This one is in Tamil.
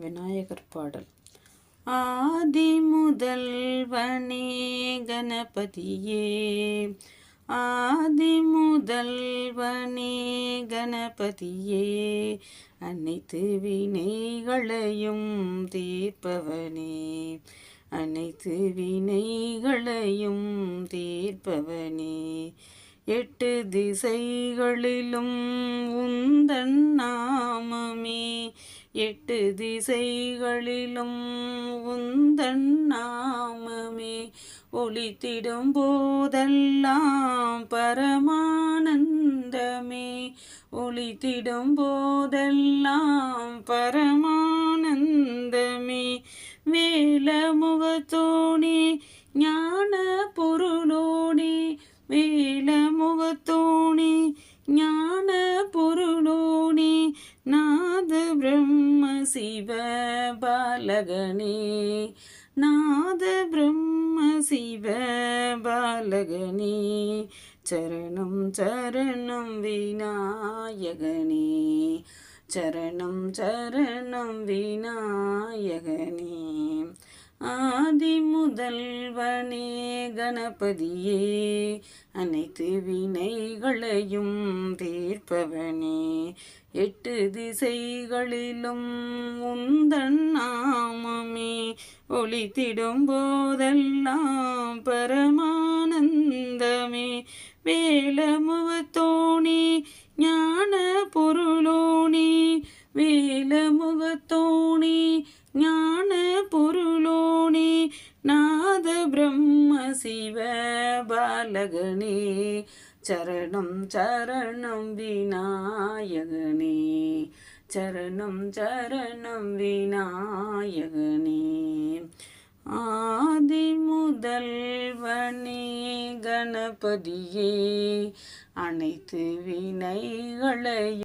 விநாயகர் பாடல். ஆதி முதல்வனே கணபதியே, ஆதி முதல்வனே கணபதியே, அனைத்து வினைகளையும் தீர்ப்பவனே, அனைத்து வினைகளையும் தீர்ப்பவனே, எட்டு திசைகளிலும் உந்தன் நாமமே, எட்டு திசைகளிலும் உந்தன் நாமமே, ஒலித்திடும் போதெல்லாம் பரமானந்தமே, ஒலித்திடும் போதெல்லாம் பரமானந்தமே, வேலமுகத்தோனே ஞான பொருளோனே, வேலமுகத்தோனே ஞான பொருளோனே, நாத பிரம்ம சிவ பாலகனே, நாத பிரம்ம சிவ பாலகனே, சரணம் சரணம் விநாயகனே, சரணம் சரணம் விநாயகனே, ஆதி முதல்வனே கணபதியே, அனைத்து வினைகளையும் தீர்ப்பவனே, எட்டு திசைகளிலும் உந்தன் நாமமே, ஒலித்திடும் போதெல்லாம் பரமானந்தமே, வேலமுகத்தோனே ஞான பொருளோனே, வேலமுகத்தோனே ஞான பொருளோனே, நாத பிரம்ம சிவ பாலகனே, சரணம் சரணம் விநாயகனே, சரணம் சரணம் விநாயகனே, ஆதி முதல்வனே கணபதியே, அனைத்து வினைகளையும்